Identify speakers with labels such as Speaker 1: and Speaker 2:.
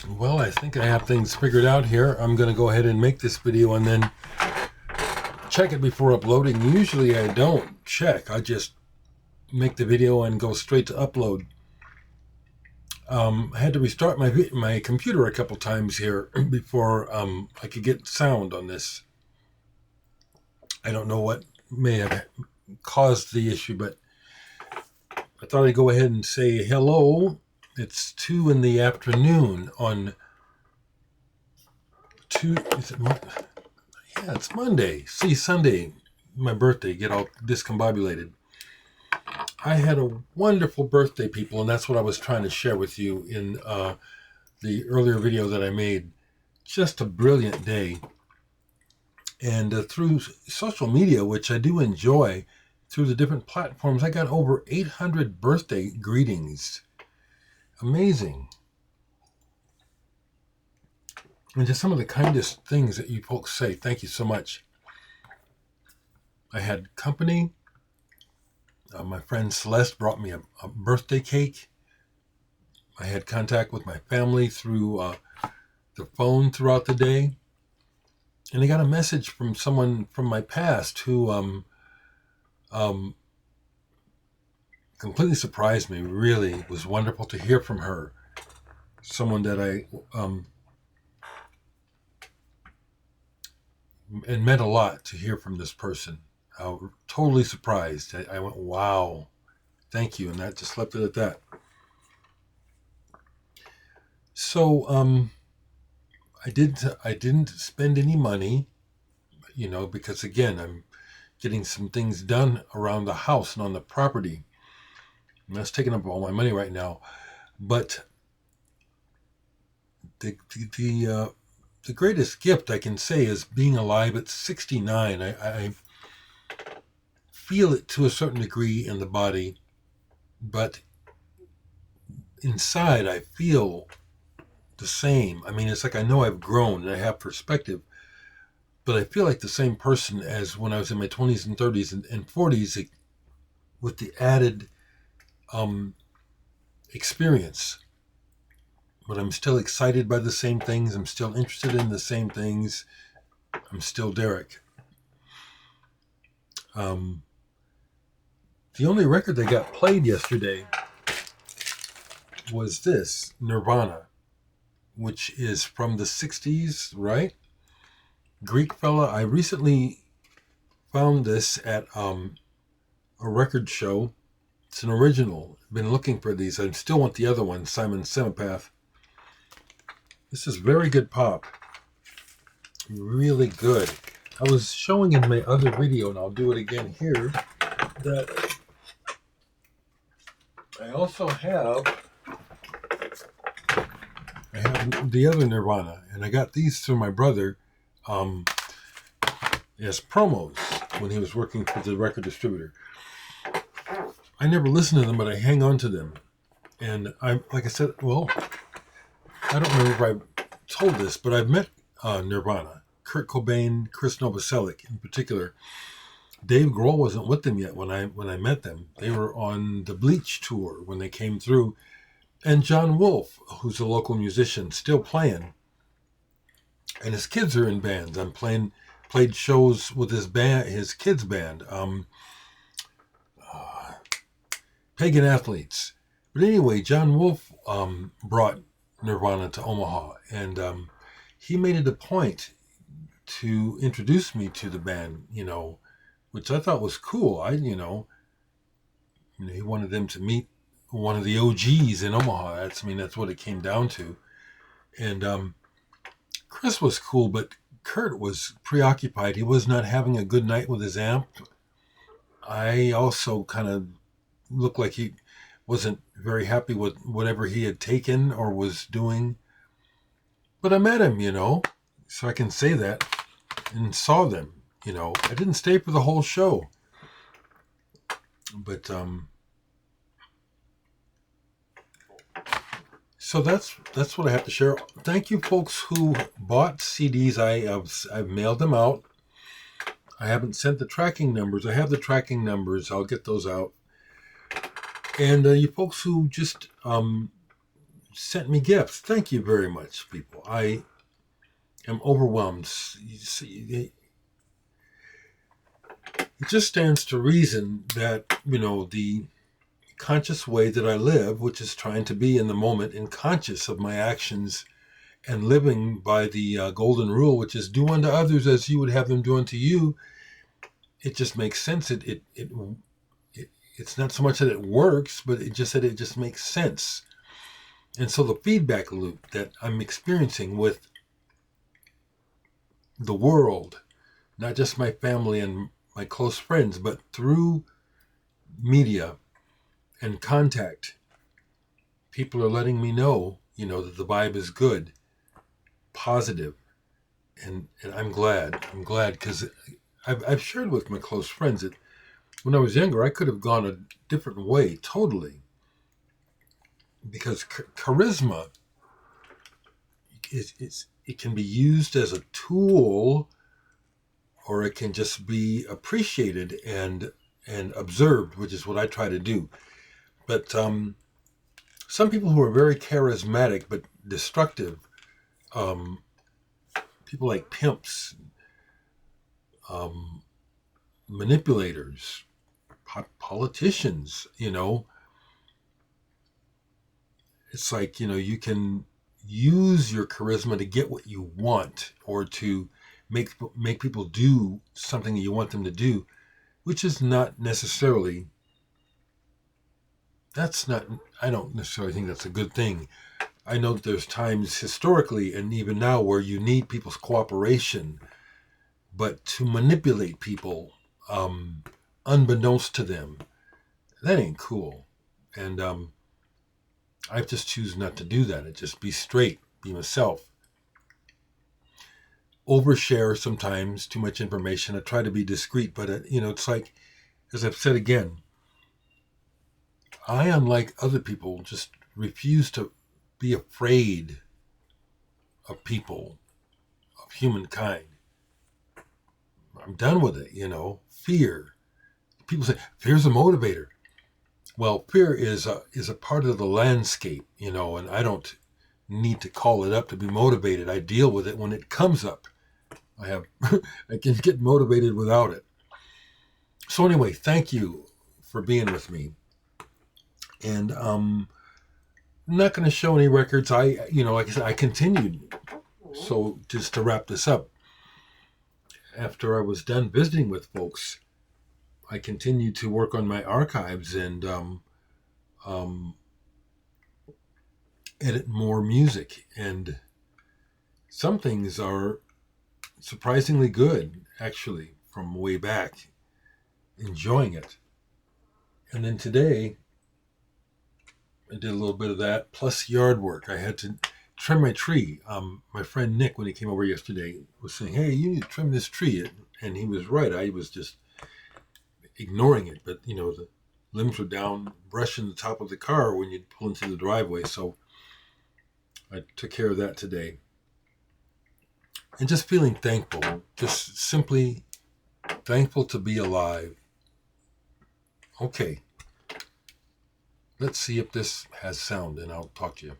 Speaker 1: Well, I think I have things figured out here. I'm going to go ahead and make this video and then check it before uploading. Usually I don't check. I just make the video and go straight to upload. I had to restart my computer a couple times here before I could get sound on this. I don't know what may have caused the issue, but I thought I'd go ahead and say hello. It's 2 in the afternoon on it's Monday. See, Sunday, my birthday, get all discombobulated. I had a wonderful birthday, people, and that's what I was trying to share with you in the earlier video that I made. Just a brilliant day. And through social media, which I do enjoy, through the different platforms, I got over 800 birthday greetings. Amazing. And just some of the kindest things that you folks say. Thank you so much. I had company. My friend Celeste brought me a birthday cake. I had contact with my family through the phone throughout the day. And I got a message from someone from my past who completely surprised me. Really, it was wonderful to hear from her. Someone that I it meant a lot to hear from this person. I was totally surprised. I went, wow, thank you. And that just left it at that. So I didn't spend any money, because again, I'm getting some things done around the house and on the property. And that's taking up all my money right now. But the greatest gift I can say is being alive at 69. I feel it to a certain degree in the body, but inside I feel the same. I mean, it's like I know I've grown and I have perspective, but I feel like the same person as when I was in my 20s and 30s and 40s, with the added experience. But I'm still excited by the same things. I'm still interested in the same things. I'm still Dereck. The only record that got played yesterday was this, Nirvana, which is from the 60s, right? Greek fella. I recently found this at a record show. It's an original. I've been looking for these. I still want the other one, Simon Semapath. This is very good pop. Really good. I was showing in my other video, and I'll do it again here, that I also have the other Nirvana, and I got these through my brother as promos when he was working for the record distributor. I never listen to them, but I hang on to them. And like I said, well, I don't remember if I told this, but I've met Nirvana, Kurt Cobain, Chris Novoselic in particular. Dave Grohl wasn't with them yet when I met them. They were on the Bleach tour when they came through. And John Wolfe, who's a local musician, still playing. And his kids are in bands. Played shows with his kids' band, Pagan Athletes. But anyway, John Wolfe brought Nirvana to Omaha, and he made it a point to introduce me to the band, which I thought was cool. He wanted them to meet one of the OGs in Omaha. That's what it came down to. And Chris was cool, but Kurt was preoccupied. He was not having a good night with his amp. I also kind of looked like he wasn't very happy with whatever he had taken or was doing. But I met him, so I can say that, and saw them, I didn't stay for the whole show. But, so that's what I have to share. Thank you, folks who bought CDs. I've mailed them out. I haven't sent the tracking numbers. I have the tracking numbers. I'll get those out. And you folks who just sent me gifts. Thank you very much, people. I am overwhelmed. You see, it just stands to reason that, the conscious way that I live, which is trying to be in the moment and conscious of my actions and living by the golden rule, which is do unto others as you would have them do unto you, it just makes sense. It's not so much that it works, but it just makes sense. And so the feedback loop that I'm experiencing with the world, not just my family and my close friends, but through media and contact, people are letting me know, that the vibe is good, positive, and I'm glad. I'm glad because I've shared with my close friends that when I was younger, I could have gone a different way totally, because charisma it can be used as a tool, or it can just be appreciated and observed, which is what I try to do. But some people who are very charismatic but destructive, people like pimps, manipulators, politicians, it's like, you can use your charisma to get what you want, or to make people do something that you want them to do, which is not necessarily, I don't necessarily think that's a good thing. I know that there's times historically and even now where you need people's cooperation, but to manipulate people, unbeknownst to them, that ain't cool. And I just choose not to do that. I just be straight, be myself. Overshare sometimes, too much information. I try to be discreet, but it's like, as I've said again, I, unlike other people, just refuse to be afraid of people, of humankind. I'm done with it, Fear. People say fear's a motivator. Well, fear is a part of the landscape, and I don't need to call it up to be motivated. I deal with it when it comes up. I can get motivated without it. So anyway, thank you for being with me. And I'm not going to show any records. Like I said, I continued. So just to wrap this up, after I was done visiting with folks, I continued to work on my archives and edit more music. And some things are surprisingly good, actually, from way back, enjoying it. And then today, I did a little bit of that, plus yard work. I had to trim my tree. My friend Nick, when he came over yesterday, was saying, hey, you need to trim this tree. And he was right. I was just ignoring it. But, the limbs were down, brushing the top of the car when you'd pull into the driveway. So I took care of that today. And just feeling thankful, just simply thankful to be alive. Okay. Let's see if this has sound, and I'll talk to you.